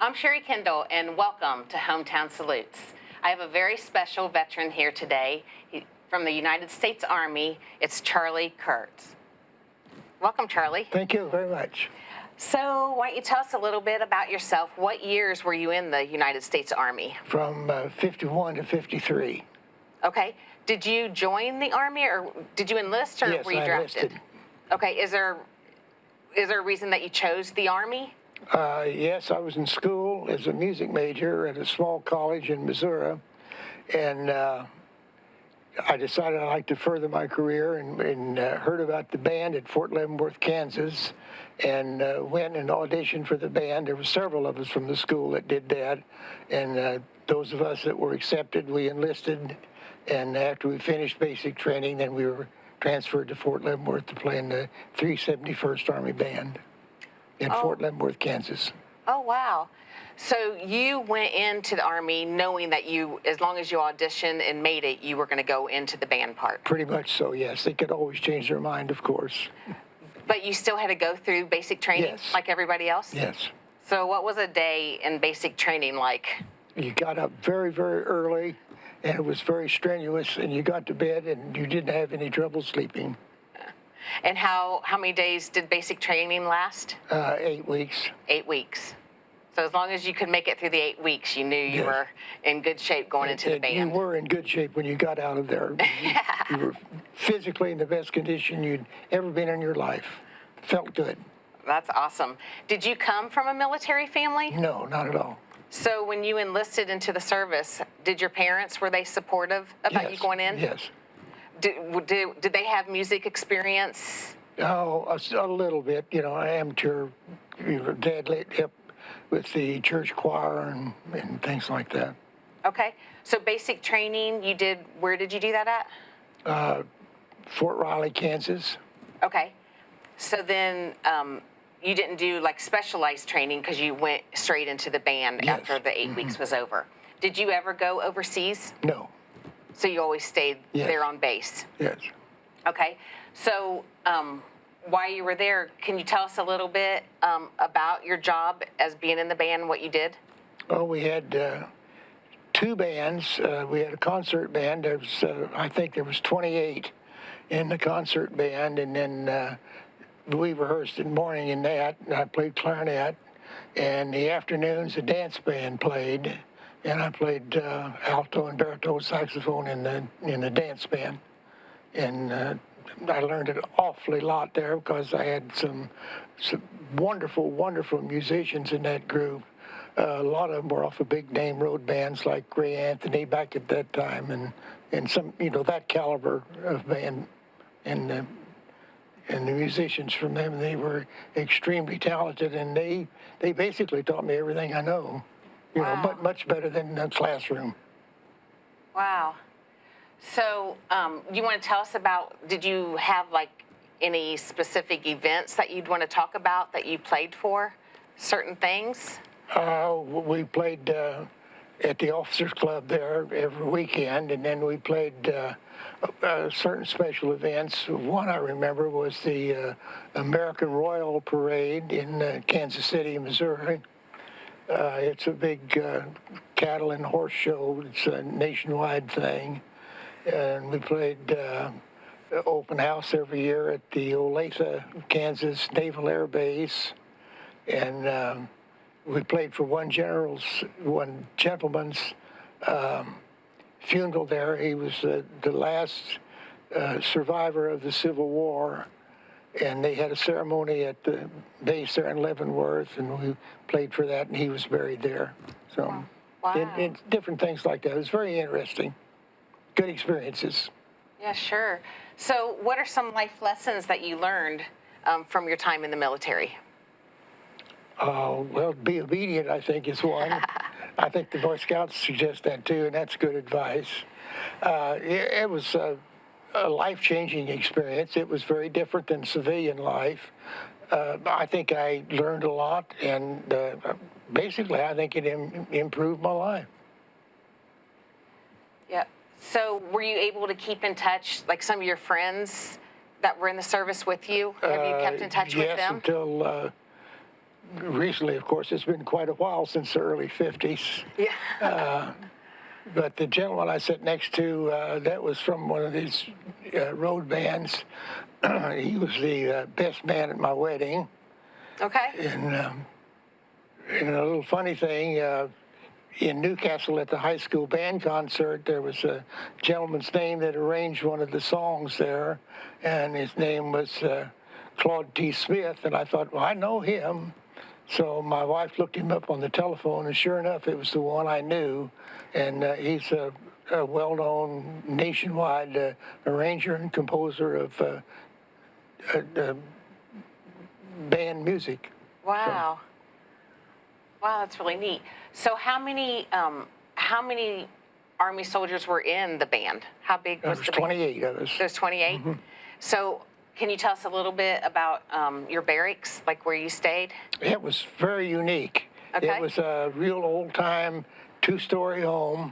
I'm Sherry Kendall, and welcome to Hometown Salutes. I have a very special veteran here today from the United States Army. It's Charlie Kurz. Welcome, Charlie. Thank you very much. So, why don't you tell us a little bit about yourself? What years were you in the United States Army? From 51 to 53. Okay. Did you join the Army, or did you enlist, or Yes, were you I drafted? enlisted. Okay. Is there a reason that you chose the Army? Yes, I was in school as a music major at a small college in Missouri, and I decided I'd like to further my career and heard about the band at Fort Leavenworth, Kansas, and went and auditioned for the band. There were several of us from the school that did that, and those of us that were accepted, we enlisted, and after we finished basic training, then we were transferred to Fort Leavenworth to play in the 371st Army Band in Fort Leavenworth, Kansas. Oh, wow. So you went into the Army knowing that as long as you auditioned and made it, you were going to go into the band part. Pretty much so, yes. They could always change their mind, of course. But you still had to go through basic training Yes. like everybody else? Yes. So what was a day in basic training like? You got up very, very early, and it was very strenuous, and you got to bed, and you didn't have any trouble sleeping. And how many days did basic training last? 8 weeks. 8 weeks. So as long as you could make it through the 8 weeks, you knew you Yes. were in good shape going into the And band. you were in good shape when you got out of there. You were physically in the best condition you'd ever been in your life. Felt good. That's awesome. Did you come from a military family? No, not at all. So when you enlisted into the service, did your parents, were they supportive about you Yes, going in? Yes. Did they have music experience? Oh, a little bit. You know, amateur. Dad let help with the church choir and things like that. Okay. So basic training you did, where did you do that at? Fort Riley, Kansas. Okay. So then you didn't do like specialized training because you went straight into the band Yes. after the 8 weeks was over. Did you ever go overseas? No. So you always stayed Yes. there on base? Yes. Okay. So while you were there, can you tell us a little bit about your job as being in the band, what you did? Well, we had two bands. We had a concert band. There was, I think there was 28 in the concert band, and then we rehearsed in the morning in that, and I played clarinet. And the afternoons, the dance band played, and I played alto and baritone saxophone in the dance band. And I learned an awfully lot there because I had some wonderful, wonderful musicians in that group. A lot of them were off of big name road bands like Ray Anthony back at that time, and some, that caliber of band, and the musicians from them, they were extremely talented, and they basically taught me everything I know, Wow. much better than the classroom. Wow. So you want to tell us about, did you have like any specific events that you'd want to talk about that you played for? Certain things? We played at the Officers Club there every weekend, and then we played certain special events. One I remember was the American Royal Parade in Kansas City, Missouri. It's a big cattle and horse show. It's a nationwide thing. And we played open house every year at the Olathe, Kansas Naval Air Base. And we played for one gentleman's funeral there. He was the last survivor of the Civil War. And they had a ceremony at the base there in Leavenworth, and we played for that, and he was buried there. So, Wow. and different things like that. It was very interesting. Good experiences. Yeah, sure. So what are some life lessons that you learned from your time in the military? Well, be obedient, I think, is one. I think the Boy Scouts suggest that too, and that's good advice. It was a life-changing experience. It was very different than civilian life. I think I learned a lot, and basically, I think it improved my life. Yeah. So were you able to keep in touch, like some of your friends that were in the service with you? Have you kept in touch with yes, them? until recently, of course, it's been quite a while since the early 50s. Yeah. But the gentleman I sat next to, that was from one of these road bands. He was the best man at my wedding. Okay. And a little funny thing, in Newcastle at the high school band concert, there was a gentleman's name that arranged one of the songs there, and his name was Claude T. Smith, and I thought, well, I know him. So my wife looked him up on the telephone, and sure enough, it was the one I knew, and he's a well-known nationwide arranger and composer of band music. Wow. Wow, that's really neat. So how many Army soldiers were in the band? How big was There's the band? 28 of us. There's 28? Mm-hmm. So can you tell us a little bit about your barracks, like where you stayed? It was very unique. Okay. It was a real old-time two-story home,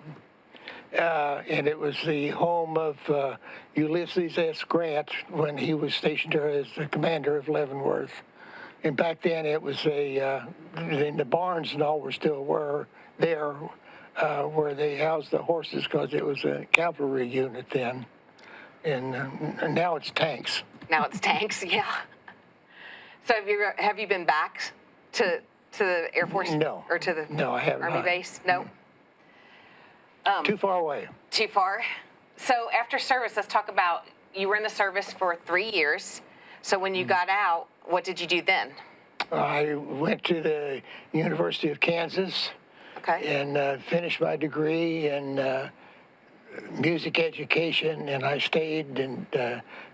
and it was the home of Ulysses S. Grant when he was stationed there as the commander of Leavenworth. And back then it was and the barns and all were still there where they housed the horses because it was a cavalry unit then. And now it's tanks. Now it's tanks, yeah. So have you been back to the Air Force? No. Or to the No, I haven't. Army base? No? Too far away. Too far? So after service, let's talk about, you were in the service for 3 years. So when you got out, what did you do then? I went to the University of Kansas. Okay. And finished my degree in music education, and I stayed and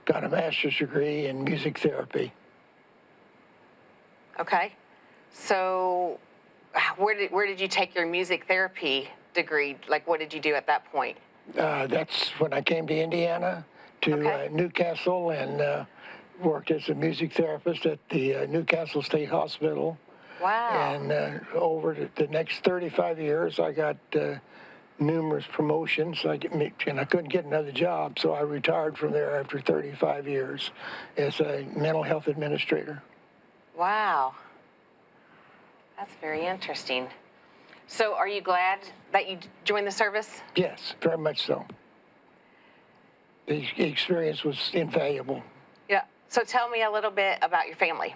got a master's degree in music therapy. Okay. So where did you take your music therapy degree? Like, what did you do at that point? That's when I came to Indiana, to Newcastle, and worked as a music therapist at the Newcastle State Hospital. Wow. And over the next 35 years, I got numerous promotions. And I couldn't get another job, so I retired from there after 35 years as a mental health administrator. Wow. That's very interesting. So are you glad that you joined the service? Yes, very much so. The experience was invaluable. Yeah. So tell me a little bit about your family.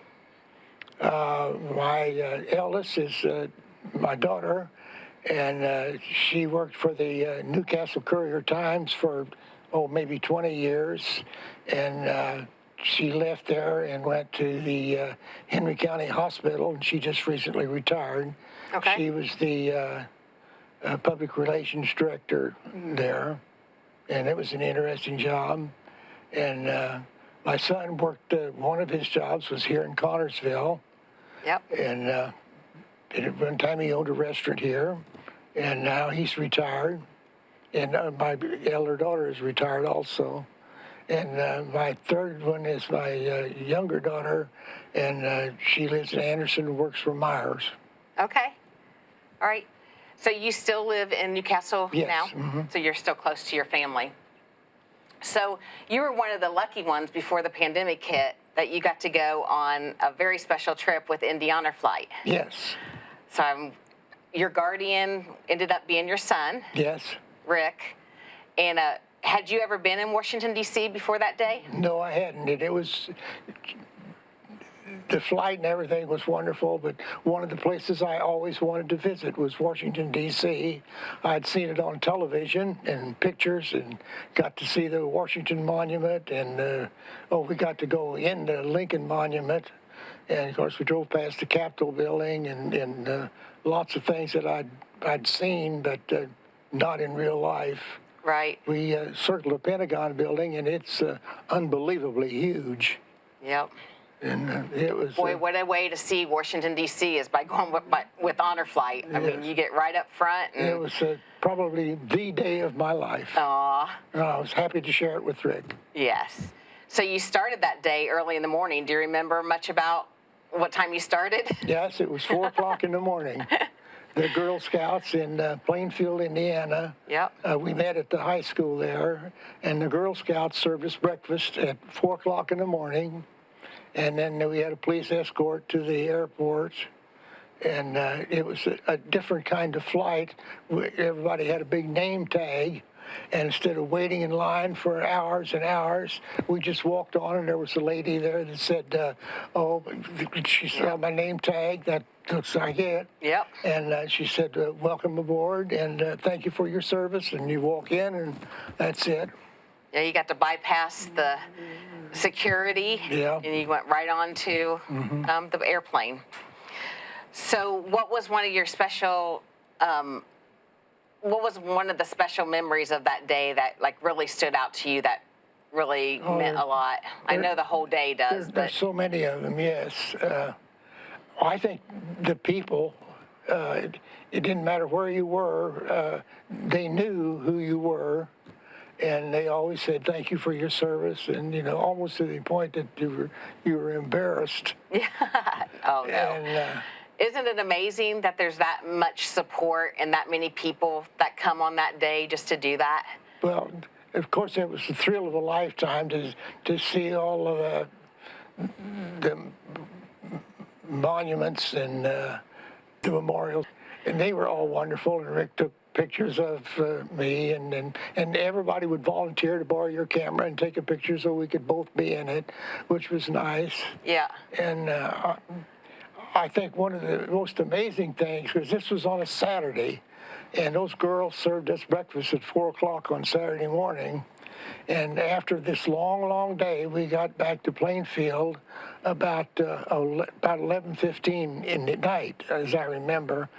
My eldest is my daughter, and she worked for the Newcastle Courier-Times for, maybe 20 years, and she left there and went to the Henry County Hospital, and she just recently retired. Okay. She was the public relations director there, and it was an interesting job. And my son worked, one of his jobs was here in Connersville. Yep. And at one time he owned a restaurant here, and now he's retired. And my elder daughter is retired also. And my third one is my younger daughter, and she lives in Anderson and works for Myers. Okay. All right. So you still live in Newcastle Yes. now? Mm-hmm. So you're still close to your family. So you were one of the lucky ones before the pandemic hit that you got to go on a very special trip with Indy Honor Flight. Yes. So your guardian ended up being your son, Yes. Rick. And had you ever been in Washington, D.C. before that day? No, I hadn't. It was, the flight and everything was wonderful, but one of the places I always wanted to visit was Washington, D.C. I'd seen it on television and pictures and got to see the Washington Monument, and we got to go in the Lincoln Monument. And of course, we drove past the Capitol building and lots of things that I'd seen, but not in real life. Right. We circled the Pentagon building, and it's unbelievably huge. Yep. And it was. Boy, what a way to see Washington, D.C. is by going with Honor Flight. I mean, you get right up front. And It was probably the day of my life. Aw. I was happy to share it with Rick. Yes. So you started that day early in the morning. Do you remember much about what time you started? Yes, it was 4 o'clock in the morning. The Girl Scouts in Plainfield, Indiana. Yep. We met at the high school there, and the Girl Scouts served us breakfast at 4 o'clock in the morning. And then we had a police escort to the airport, and it was a different kind of flight. Everybody had a big name tag, and instead of waiting in line for hours and hours, we just walked on, and there was a lady there that said, "Oh," she saw my name tag. That looks like it. Yep. And she said, "Welcome aboard, and thank you for your service." And you walk in, and that's it. Yeah, you got to bypass the security, Yeah. and you went right on to the airplane. So, what was one of your special? What was one of the special memories of that day that like really stood out to you? That really meant a lot. I know the whole day does, but There's so many of them. Yes. I think the people. It didn't matter where you were. They knew who you were. And they always said thank you for your service, and almost to the point that you were embarrassed. yeah. Oh no. And Isn't it amazing that there's that much support and that many people that come on that day just to do that? well, of course, it was the thrill of a lifetime to see all of the monuments and the memorials, and they were all wonderful. And Rick took pictures of me, and everybody would volunteer to borrow your camera and take a picture so we could both be in it, which was nice. Yeah. And I think one of the most amazing things, because this was on a Saturday, and those girls served us breakfast at 4 o'clock on Saturday morning. And after this long, long day, we got back to Plainfield about 11:15 in the night, as I remember.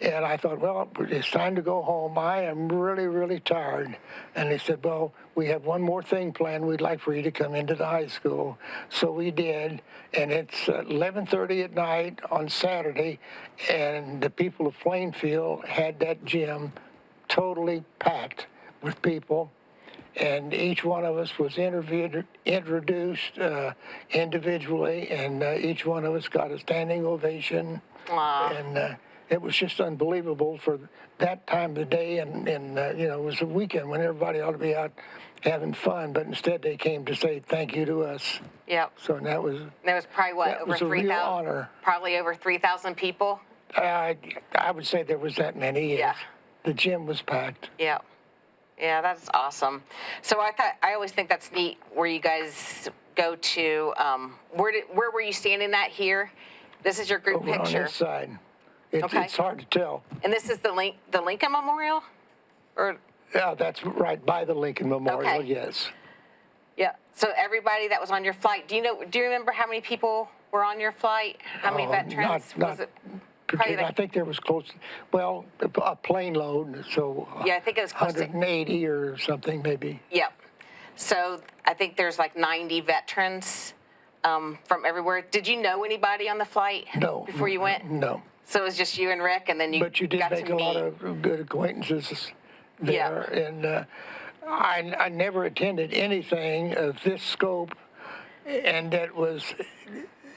And I thought, well, it's time to go home. I am really, really tired. And they said, well, we have one more thing planned. We'd like for you to come into the high school. So we did. And it's 11:30 at night on Saturday. And the people of Plainfield had that gym totally packed with people. And each one of us was introduced individually, and each one of us got a standing ovation. Wow. And it was just unbelievable for that time of the day, and it was a weekend when everybody ought to be out having fun, but instead they came to say thank you to us. Yep. So that was probably what, that over was a real 3,000? honor. Probably over 3,000 people. I would say there was that many. Yes. Yeah. The gym was packed. Yeah. Yeah, that's awesome. So I always think that's neat where you guys go to. Where were you standing at here? This is your group Over picture. on this side. Okay. It's hard to tell. And this is the Lincoln Memorial? Or Yeah, that's right by the Lincoln Memorial. Okay. Yes. yeah. So everybody that was on your flight, do you remember how many people were on your flight? How many veterans? Was it probably I think there was close. Well, a plane load, so yeah, I think it was close to 180 or something maybe. Yep. So I think there's like 90 veterans from everywhere. Did you know anybody on the flight No. before you went? No. So it was just you and Rick, and then you But you did got make to a meet. lot of good acquaintances there, Yeah. and I never attended anything of this scope, and that was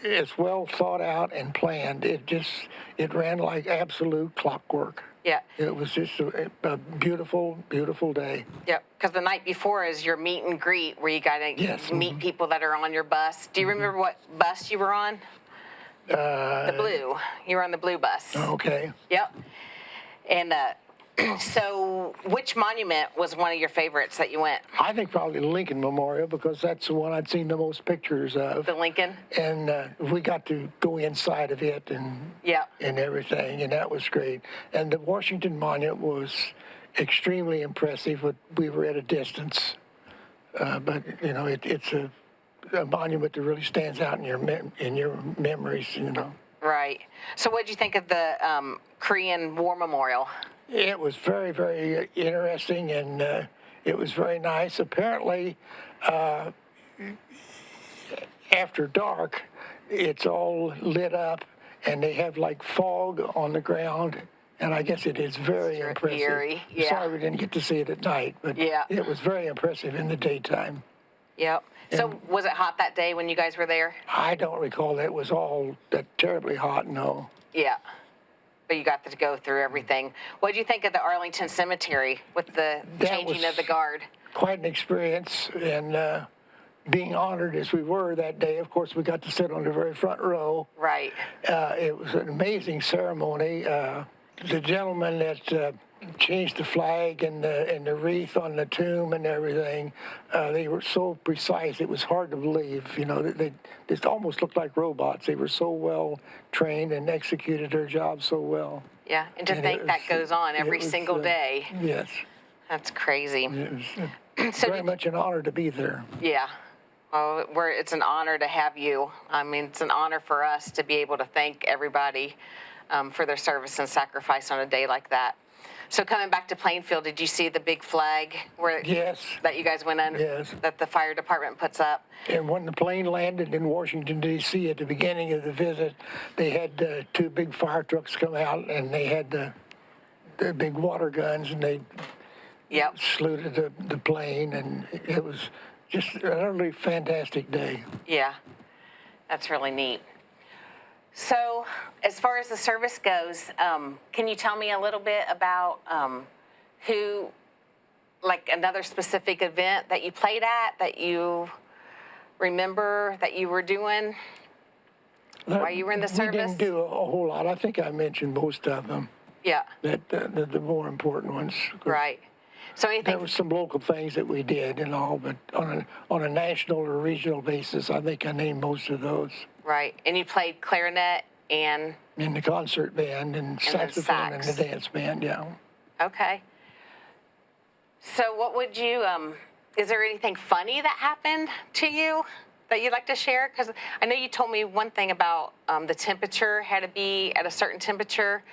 as well thought out and planned. It ran like absolute clockwork. Yeah. It was just a beautiful, beautiful day. Yep. Because the night before is your meet and greet where you got to Yes. meet people that are on your bus. Do you remember what bus you were on? The blue. You were on the blue bus. Okay. Yep. And so which monument was one of your favorites that you went? I think probably the Lincoln Memorial, because that's the one I'd seen the most pictures of. The Lincoln? And we got to go inside of it Yep. and everything, and that was great. And the Washington Monument was extremely impressive, but we were at a distance. But it's a monument that really stands out in your memories. Right. So what did you think of the Korean War Memorial? It was very, very interesting, and it was very nice. Apparently, after dark, it's all lit up, and they have like fog on the ground, and I guess it is very impressive. Eerie, yeah. Sorry we didn't get to see it at night, but Yeah. it was very impressive in the daytime. Yep. So was it hot that day when you guys were there? I don't recall that it was all that terribly hot, no. Yeah. But you got to go through everything. What did you think of the Arlington Cemetery with the That changing was of the guard? Quite an experience, and being honored as we were that day, of course, we got to sit on the very front row. Right. It was an amazing ceremony. The gentleman that changed the flag and the wreath on the tomb and everything, they were so precise. It was hard to believe. You know, they almost looked like robots. They were so well trained and executed their job so well. Yeah, and to think that goes on every single day. Yes. That's crazy. It was So very much an honor to be there. Yeah. Well, it's an honor to have you. I mean, it's an honor for us to be able to thank everybody for their service and sacrifice on a day like that. So coming back to Plainfield, did you see the big flag Yes. that you guys went under? Yes. That the fire department puts up? And when the plane landed in Washington, D.C. at the beginning of the visit, they had two big fire trucks come out, and they had the big water guns, and they Yep. saluted the plane, and it was just an utterly fantastic day. Yeah. That's really neat. So, as far as the service goes, can you tell me a little bit about who, like another specific event that you played at that you remember that you were doing while you were in the service? We didn't do a whole lot. I think I mentioned most of them. Yeah. The more important ones. Right. So anything? There were some local things that we did and all, but on a national or regional basis, I think I named most of those. Right. And you played clarinet and? In the concert band and saxophone and the dance band, yeah. Okay. So what would you, is there anything funny that happened to you that you'd like to share? Because I know you told me one thing about the temperature had to be at a certain temperature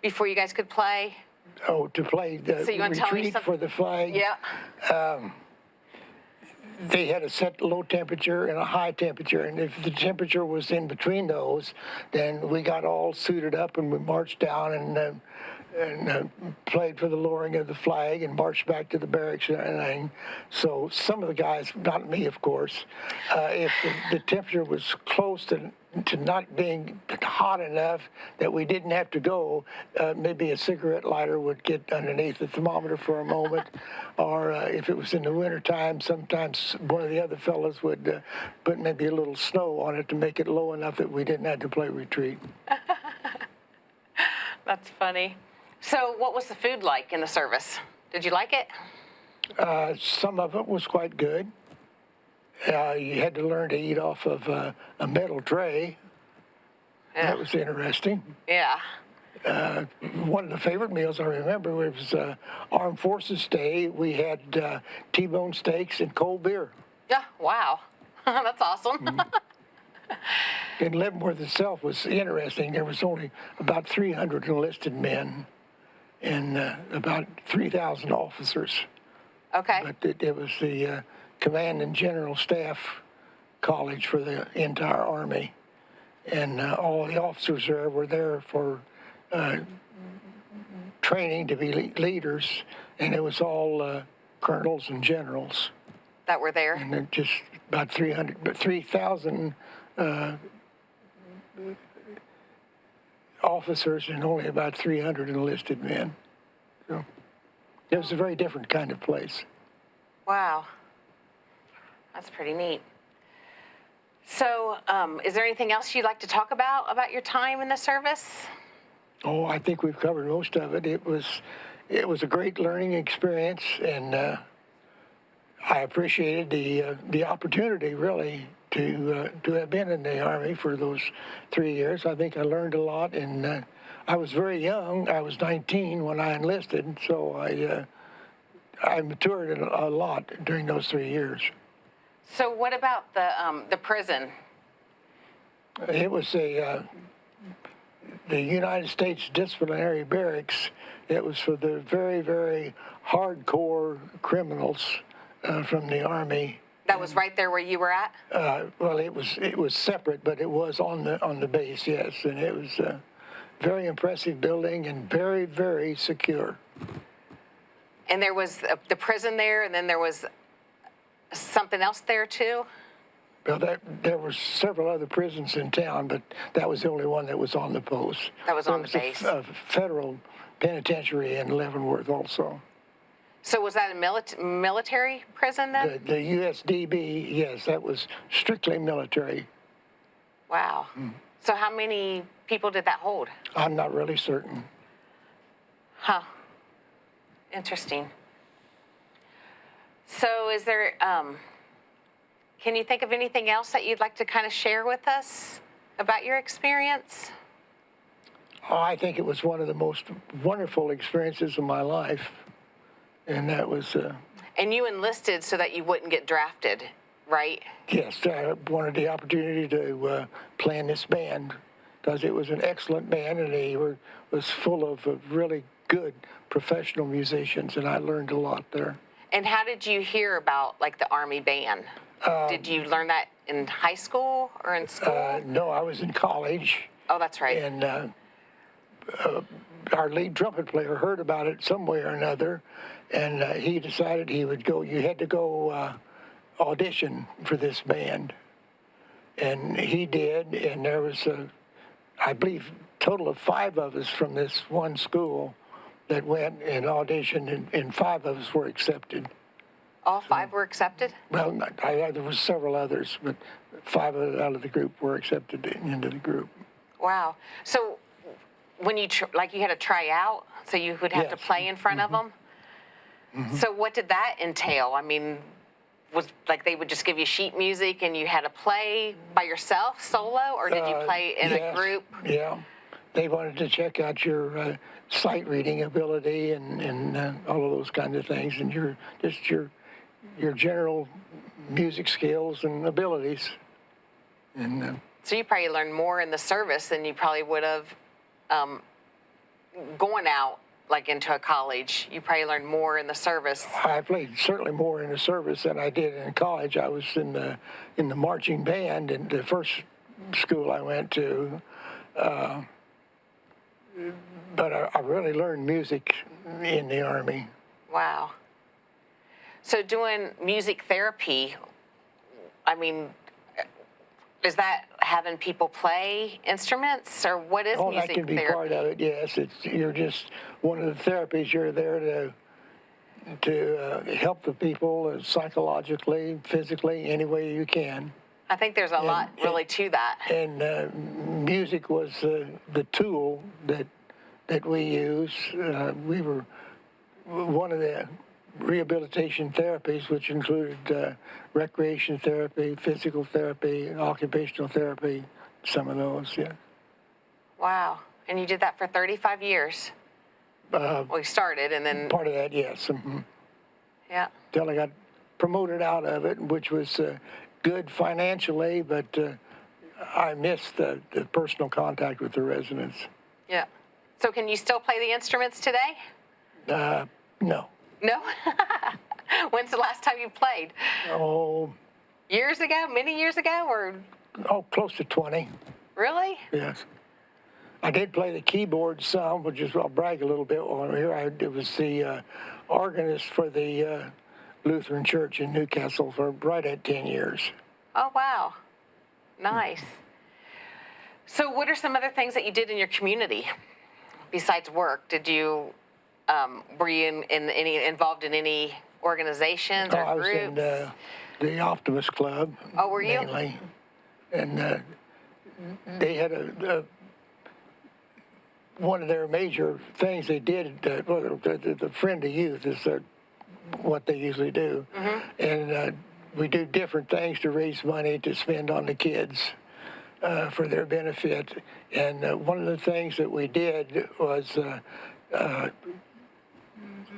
before you guys could play. Oh, to play the So you want to tell me retreat for the flag? Yeah. They had a set low temperature and a high temperature, and if the temperature was in between those, then we got all suited up and we marched down and played for the lowering of the flag and marched back to the barracks and everything. So some of the guys, not me, of course, if the temperature was close to not being hot enough that we didn't have to go, maybe a cigarette lighter would get underneath the thermometer for a moment, or if it was in the wintertime, sometimes one of the other fellows would put maybe a little snow on it to make it low enough that we didn't have to play retreat. That's funny. So what was the food like in the service? Did you like it? Some of it was quite good. You had to learn to eat off of a metal tray. Yeah. That was interesting. Yeah. One of the favorite meals I remember was Armed Forces Day. We had T-bone steaks and cold beer. Yeah. Wow. That's awesome. And Leavenworth itself was interesting. There was only about 300 enlisted men and about 3,000 officers. Okay. But it was the Command and General Staff College for the entire Army. And all the officers there were there for training to be leaders, and it was all colonels and generals. That were there? And then just about 3,000 officers and only about 300 enlisted men. So it was a very different kind of place. Wow. That's pretty neat. So, is there anything else you'd like to talk about your time in the service? Oh, I think we've covered most of it. It was a great learning experience, and I appreciated the opportunity, really, to have been in the Army for those 3 years. I think I learned a lot, and I was very young. I was 19 when I enlisted, so I matured a lot during those 3 years. So, what about the prison? It was the United States Disciplinary Barracks. It was for the very, very hardcore criminals from the Army. That was right there where you were at? Well, it was separate, but it was on the base, yes, and it was a very impressive building and very, very secure. And there was the prison there, and then there was something else there too? Well, there were several other prisons in town, but that was the only one that was on the post. That was on the base. A federal penitentiary in Leavenworth also. So was that a military prison then? The USDB, yes, that was strictly military. Wow. So how many people did that hold? I'm not really certain. Huh. Interesting. So is there, can you think of anything else that you'd like to kind of share with us about your experience? Oh, I think it was one of the most wonderful experiences of my life. And that was, And you enlisted so that you wouldn't get drafted, right? yes, I wanted the opportunity to play in this band because it was an excellent band and was full of really good professional musicians, and I learned a lot there. And how did you hear about like the Army band? Did you learn that in high school or in school? No, I was in college, Oh, that's right. and our lead trumpet player heard about it some way or another, and he decided he would go. You had to go audition for this band, and he did. And there was, I believe, total of 5 of us from this one school that went and auditioned, and 5 of us were accepted. All 5 were accepted? Well, there was several others, but 5 out of the group were accepted into the group. Wow. So when you, like you had to try out, so you would have to Yes. play in front of them? So what did that entail? I mean, was like they would just give you sheet music and you had to play by yourself, solo, or did you play in a Yes, group? Yeah. They wanted to check out your sight reading ability and all of those kinds of things, and your general music skills and abilities. And So you probably learned more in the service than you probably would have going out like into a college. You probably learned more in the service. I played certainly more in the service than I did in college. I was in the marching band in the first school I went to, but I really learned music in the Army. Wow. So doing music therapy, I mean, is that having people play instruments, or what is Oh, music that can be therapy? part of it. Yes, you're just one of the therapies. You're there to help the people psychologically, physically, any way you can. I think there's a lot really to that. And music was the tool that we use. We were one of the rehabilitation therapies, which included recreation therapy, physical therapy, occupational therapy, some of those, yeah. Wow. And you did that for 35 years? Well, you started and then, Part of that, yes. yeah. Till I got promoted out of it, which was good financially, but I missed the personal contact with the residents. Yeah. So can you still play the instruments today? No. No? When's the last time you played? Oh, Years ago? Many years ago? Or close to 20, really? yes. I did play the keyboard some, which is, I'll brag a little bit while I'm here. It was the organist for the Lutheran Church in Newcastle for right at 10 years. Oh, wow. Nice. So what are some other things that you did in your community besides work? Did you, were you involved in any organizations or I was groups? in the Optimist Club. Oh, were you? Mainly. And they had one of their major things they did, the Friend of Youth is what they usually do. And we do different things to raise money to spend on the kids for their benefit. And one of the things that we did was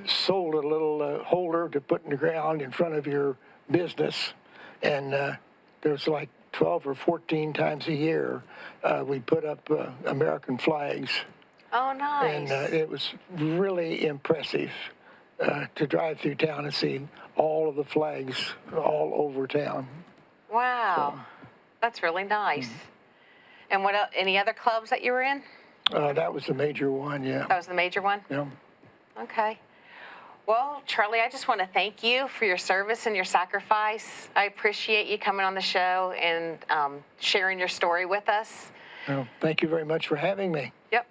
sold a little holder to put in the ground in front of your business. And there's like 12 or 14 times a year we put up American flags. Oh, nice. And it was really impressive to drive through town and see all of the flags all over town. Wow. That's really nice. And what else, any other clubs that you were in? That was the major one, yeah. That was the major one? Yeah. Okay. Well, Charlie, I just want to thank you for your service and your sacrifice. I appreciate you coming on the show and sharing your story with us. Well, thank you very much for having me. Yep.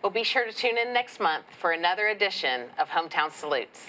Well, be sure to tune in next month for another edition of Hometown Salutes.